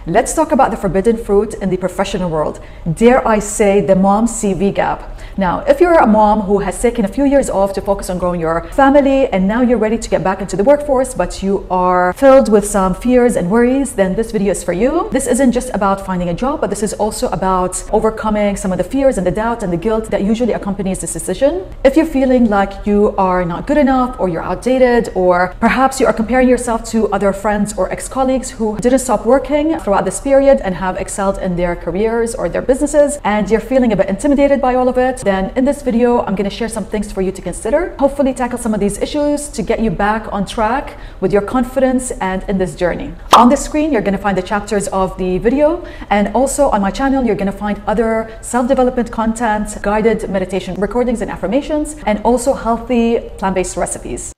Let's talk about the forbidden fruit in the professional world. Dare I say, the mom CV gap. Now, if you're a mom who has taken a few years off to focus on growing your family and now you're ready to get back into the workforce, but you are filled with some fears and worries, then this video is for you. This isn't just about finding a job, but this is also about overcoming some of the fears and the doubt and the guilt that usually accompanies this decision. If you're feeling like you are not good enough, or you're outdated, or perhaps you are comparing yourself to other friends or ex-colleagues who didn't stop working throughout this period and have excelled in their careers or their businesses, and you're feeling a bit intimidated by all of it, then in this video, I'm going to share some things for you to consider. Hopefully tackle some of these issues to get you back on track with your confidence and in this journey. On the screen, you're going to find the chapters of the video, and also on my channel, you're going to find other self-development content, guided meditation recordings and affirmations, and also healthy plant-based recipes.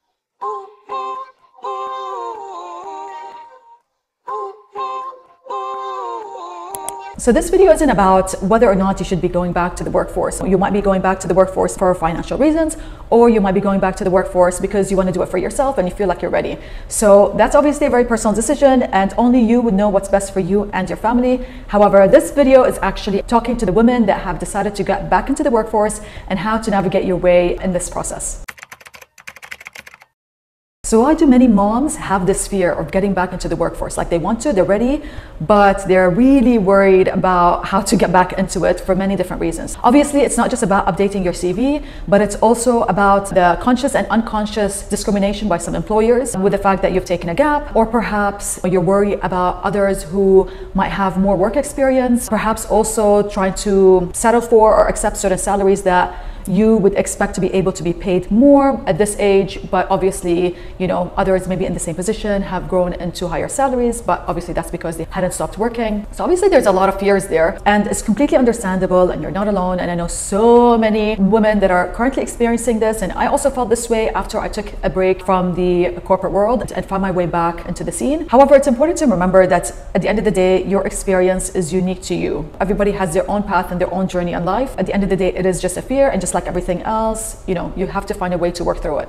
So this video isn't about whether or not you should be going back to the workforce. You might be going back to the workforce for financial reasons, or you might be going back to the workforce because you want to do it for yourself and you feel like you're ready. So that's obviously a very personal decision, and only you would know what's best for you and your family. However, this video is actually talking to the women that have decided to get back into the workforce and how to navigate your way in this process. So why do many moms have this fear of getting back into the workforce? Like, they want to, they're ready, but they're really worried about how to get back into it for many different reasons. Obviously, it's not just about updating your CV, but it's also about the conscious and unconscious discrimination by some employers with the fact that you've taken a gap, or perhaps you're worried about others who might have more work experience, perhaps also trying to settle for or accept certain salaries that you would expect to be able to be paid more at this age, but obviously, you know, others maybe in the same position have grown into higher salaries, but obviously that's because they hadn't stopped working. So obviously there's a lot of fears there, and it's completely understandable, and you're not alone. And I know so many women that are currently experiencing this, and I also felt this way after I took a break from the corporate world and found my way back into the scene. However, it's important to remember that at the end of the day, your experience is unique to you. Everybody has their own path and their own journey in life. At the end of the day, it is just a fear, and just like everything else, you know, you have to find a way to work through it.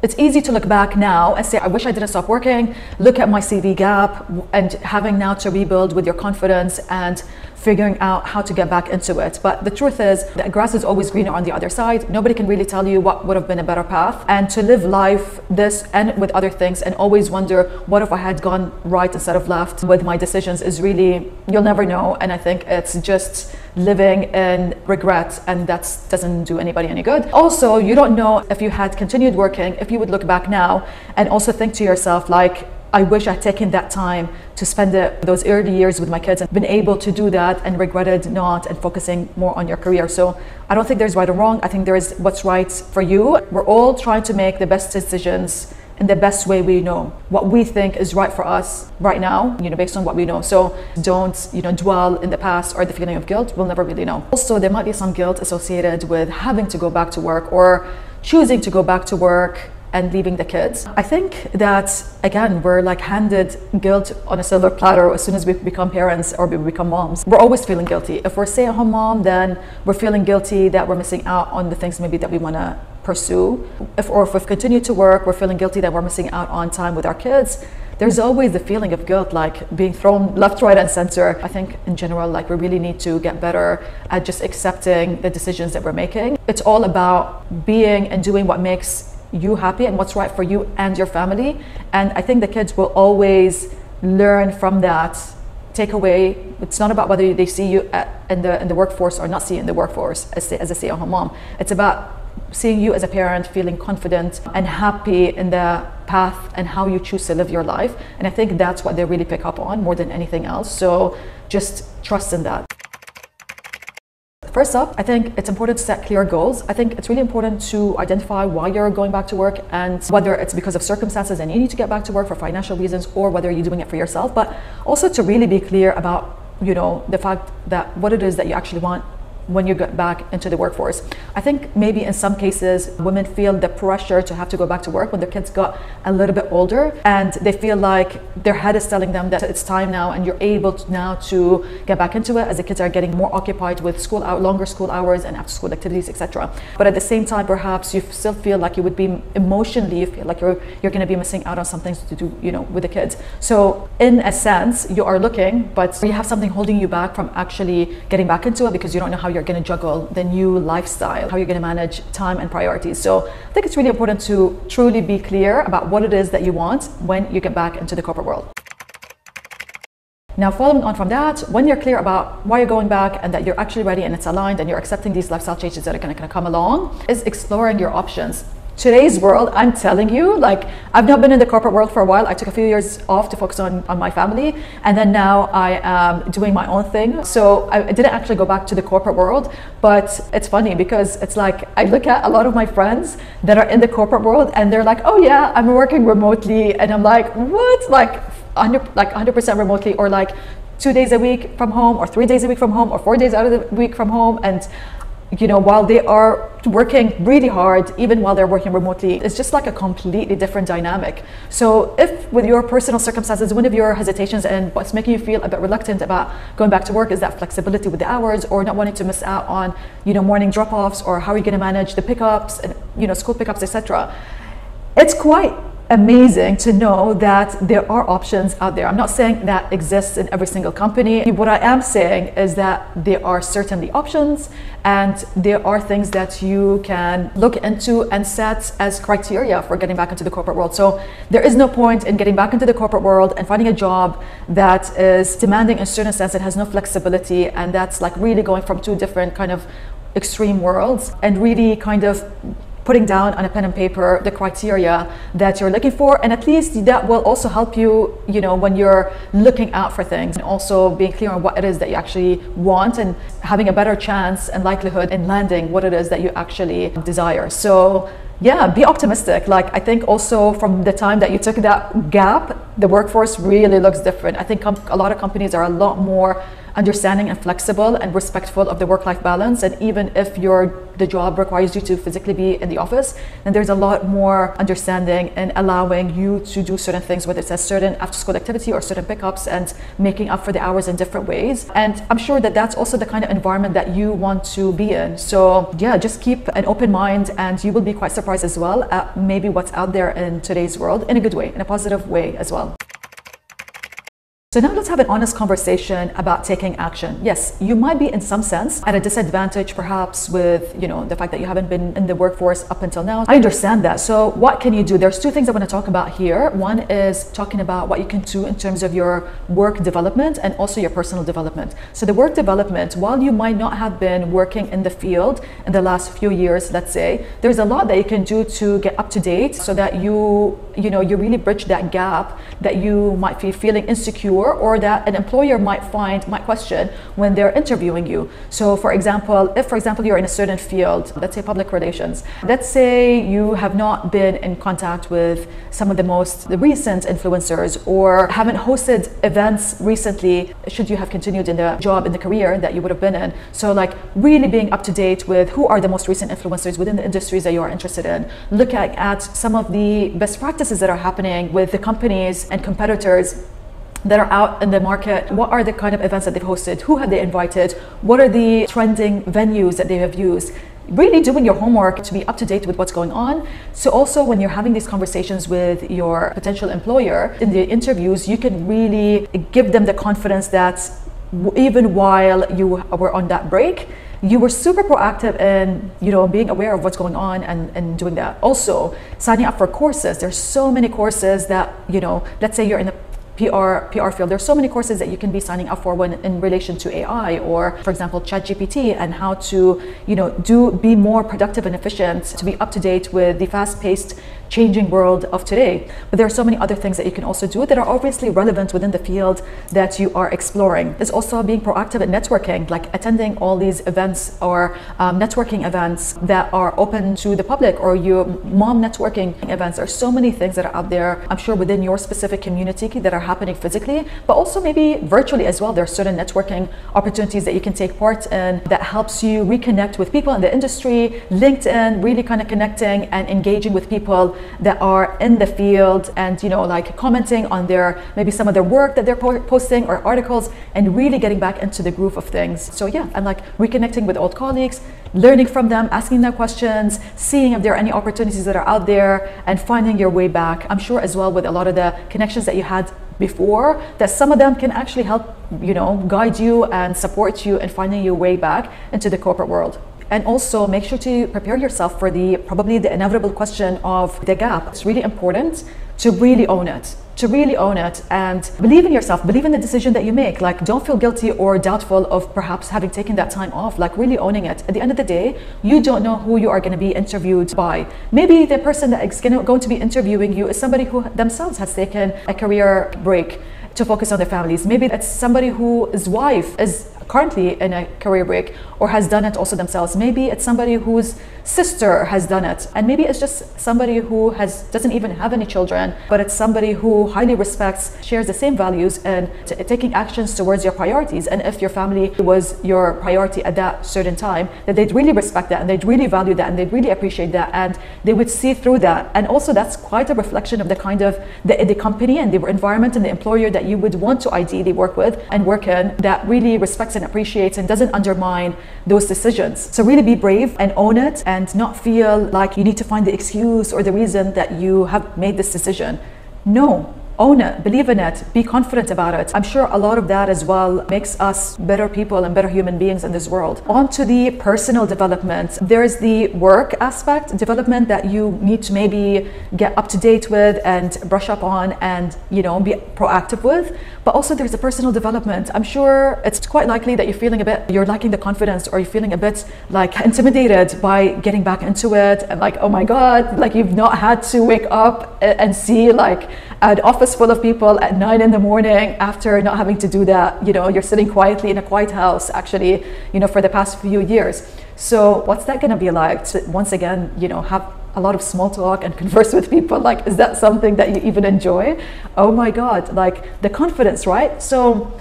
It's easy to look back now and say, I wish I didn't stop working, look at my CV gap, and having now to rebuild with your confidence and figuring out how to get back into it. But the truth is that grass is always greener on the other side. Nobody can really tell you what would have been a better path. And to live life this and with other things and always wonder, what if I had gone right instead of left with my decisions, is really, you'll never know. And I think it's just living in regret, and that doesn't do anybody any good. Also, you don't know if you had continued working, if you would look back now and also think to yourself, like, I wish I'd taken that time to spend those early years with my kids and been able to do that, and regretted not and focusing more on your career. So I don't think there's right or wrong. I think there is what's right for you. We're all trying to make the best decisions in the best way we know, what we think is right for us right now, you know, based on what we know. So don't, you know, dwell in the past or the feeling of guilt. We'll never really know. Also, there might be some guilt associated with having to go back to work or choosing to go back to work and leaving the kids. I think that, again, we're like handed guilt on a silver platter as soon as we become parents or we become moms. We're always feeling guilty. If we're a stay-at-home mom, then we're feeling guilty that we're missing out on the things maybe that we want to pursue. If we've continued to work, we're feeling guilty that we're missing out on time with our kids. There's always the feeling of guilt, like being thrown left, right, and center. I think in general, like, we really need to get better at just accepting the decisions that we're making. It's all about being and doing what makes you happy and what's right for you and your family. And I think the kids will always learn from that takeaway. It's not about whether they see you in the workforce or not see you in the workforce as a stay-at-home mom. It's about seeing you as a parent feeling confident and happy in the path and how you choose to live your life. And I think that's what they really pick up on more than anything else. So just trust in that. First up, I think it's important to set clear goals. I think it's really important to identify why you're going back to work, and whether it's because of circumstances and you need to get back to work for financial reasons, or whether you're doing it for yourself. But also to really be clear about, you know, the fact that what it is that you actually want when you get back into the workforce. I think maybe in some cases women feel the pressure to have to go back to work when their kids got a little bit older, and they feel like their head is telling them that it's time now and you're able to now to get back into it as the kids are getting more occupied with longer school hours and after school activities, etc. But at the same time, perhaps you still feel like you would be emotionally, you feel like you're going to be missing out on some things to do, with the kids. So in a sense, you are looking, but you have something holding you back from actually getting back into it because you don't know how you're going to juggle the new lifestyle, how you're going to manage time and priorities. So I think it's really important to truly be clear about what it is that you want when you get back into the corporate world. Now, following on from that, when you're clear about why you're going back and that you're actually ready and it's aligned and you're accepting these lifestyle changes that are going to come along, is exploring your options. Today's world, I'm telling you, like, I've not been in the corporate world for a while. I took a few years off to focus on my family, and then now I am doing my own thing. So I didn't actually go back to the corporate world, but it's funny because it's like I look at a lot of my friends that are in the corporate world and they're like, oh yeah, I'm working remotely, and I'm like, what? Like 100% remotely, or like 2 days a week from home, or 3 days a week from home, or 4 days out of the week from home. And while they are working really hard, even while they're working remotely, it's just like a completely different dynamic. So if with your personal circumstances, one of your hesitations and what's making you feel a bit reluctant about going back to work is that flexibility with the hours, or not wanting to miss out on, morning drop-offs, or how are you going to manage the pickups and, school pickups, etc. It's quite amazing to know that there are options out there. I'm not saying that exists in every single company. What I am saying is that there are certainly options, and there are things that you can look into and set as criteria for getting back into the corporate world. So there is no point in getting back into the corporate world and finding a job that is demanding in a certain sense, that has no flexibility, and that's like really going from two different kind of extreme worlds, and really kind of putting down on a pen and paper the criteria that you're looking for. And at least that will also help you, when you're looking out for things, and also being clear on what it is that you actually want, and having a better chance and likelihood in landing what it is that you actually desire. So yeah, be optimistic. Like, I think also from the time that you took that gap, the workforce really looks different. I think a lot of companies are a lot more understanding and flexible and respectful of the work-life balance. And even if the job requires you to physically be in the office, then there's a lot more understanding and allowing you to do certain things, whether it's a certain after-school activity or certain pickups, and making up for the hours in different ways. And I'm sure that that's also the kind of environment that you want to be in. So yeah, just keep an open mind, and you will be quite surprised as well at maybe what's out there in today's world, in a good way, in a positive way as well. So now let's have an honest conversation about taking action. Yes, you might be in some sense at a disadvantage, perhaps with, the fact that you haven't been in the workforce up until now. I understand that. So what can you do? There's two things I want to talk about here. One is talking about what you can do in terms of your work development and also your personal development. So the work development, while you might not have been working in the field in the last few years, let's say, there's a lot that you can do to get up to date, so that you really bridge that gap that you might be feeling insecure, or that an employer might question when they're interviewing you. So for example, if you're in a certain field, let's say public relations, let's say you have not been in contact with some of the recent influencers, or haven't hosted events recently, should you have continued in the job, in the career that you would have been in. So like really being up to date with who are the most recent influencers within the industries that you are interested in. Look at some of the best practices that are happening with the companies and competitors that are out in the market. What are the kind of events that they've hosted? Who have they invited? What are the trending venues that they have used? Really doing your homework to be up to date with what's going on. So also when you're having these conversations with your potential employer in the interviews, you can really give them the confidence that even while you were on that break, you were super proactive in being aware of what's going on and doing that. Also signing up for courses. There's so many courses that, let's say you're in the PR field, there's so many courses that you can be signing up for when in relation to AI, or for example ChatGPT, and how to be more productive and efficient, to be up to date with the fast-paced changing world of today. But there are so many other things that you can also do that are obviously relevant within the field that you are exploring. There's also being proactive at networking, like attending all these events or networking events that are open to the public, or your mom networking events. There are so many things that are out there, I'm sure, within your specific community that are happening physically, but also maybe virtually as well. There are certain networking opportunities that you can take part in that helps you reconnect with people in the industry. LinkedIn, really kind of connecting and engaging with people that are in the field, and like commenting on their, maybe some of their work that they're posting or articles, and really getting back into the groove of things. So yeah, and like reconnecting with old colleagues, learning from them, asking them questions, seeing if there are any opportunities that are out there, and finding your way back. I'm sure as well with a lot of the connections that you had before, that some of them can actually help guide you and support you in finding your way back into the corporate world. And also make sure to prepare yourself for probably the inevitable question of the gap. It's really important to really own it, and believe in yourself, believe in the decision that you make. Like, don't feel guilty or doubtful of perhaps having taken that time off, like really owning it. At the end of the day, you don't know who you are going to be interviewed by. Maybe the person that is going to be interviewing you is somebody who themselves has taken a career break to focus on their families. Maybe it's somebody whose wife is currently in a career break or has done it also themselves. Maybe it's somebody whose sister has done it, and maybe it's just somebody who doesn't even have any children, but it's somebody who highly respects, shares the same values, and taking actions towards your priorities. And if your family was your priority at that certain time, that they'd really respect that, and they'd really value that, and they'd really appreciate that, and they would see through that. And also that's quite a reflection of the kind of the company and the environment and the employer that you would want to ideally work with and work in, that really respects and appreciates and doesn't undermine those decisions. So really be brave and own it, and not feel like you need to find the excuse or the reason that you have made this decision. No, own it, believe in it, be confident about it. I'm sure a lot of that as well makes us better people and better human beings in this world. On to the personal development. There's the work aspect, development that you need to maybe get up to date with and brush up on and be proactive with. But also there's the personal development. I'm sure it's quite likely that you're lacking the confidence, or you're feeling a bit like intimidated by getting back into it, and like, oh my God, like you've not had to wake up and see like an office full of people at 9 in the morning after not having to do that. You're sitting quietly in a quiet house actually, for the past few years. So what's that going to be like to once again, have a lot of small talk and converse with people? Like, is that something that you even enjoy? Oh my God, like the confidence, right? So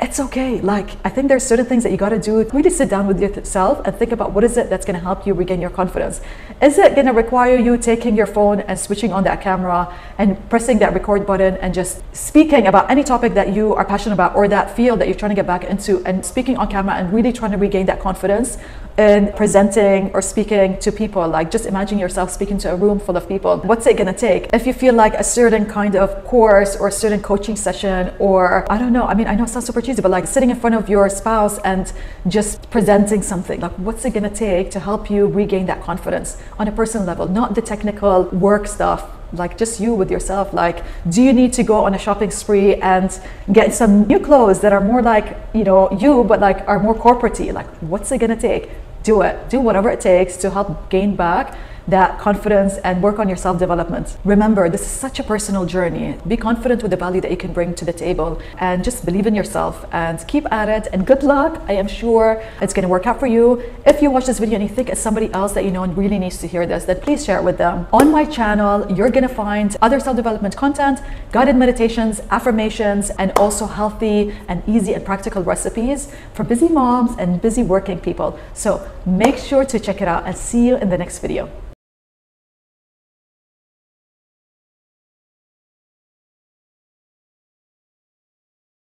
it's okay. Like, I think there's certain things that you got to do. Really sit down with yourself and think about what is it that's going to help you regain your confidence. Is it going to require you taking your phone and switching on that camera and pressing that record button and just speaking about any topic that you are passionate about, or that field that you're trying to get back into, and speaking on camera and really trying to regain that confidence in presenting or speaking to people? Like, just imagine yourself speaking to a room full of people. What's it going to take? If you feel like a certain kind of course or a certain coaching session, or I don't know, I mean, I know it sounds super cheesy, but like sitting in front of your spouse and just presenting something, like what's it going to take to help you regain that confidence on a personal level, not the technical work stuff, like just you with yourself. Like, do you need to go on a shopping spree and get some new clothes that are more like, you, but like are more corporate-y? Like, what's it going to take? Do it. Do whatever it takes to help gain back that confidence and work on your self-development. Remember, this is such a personal journey. Be confident with the value that you can bring to the table, and just believe in yourself and keep at it, and good luck. I am sure it's going to work out for you. If you watch this video and you think it's somebody else that you know and really needs to hear this, then please share it with them. On my channel, you're going to find other self-development content, guided meditations, affirmations, and also healthy and easy and practical recipes for busy moms and busy working people. So make sure to check it out, and see you in the next video.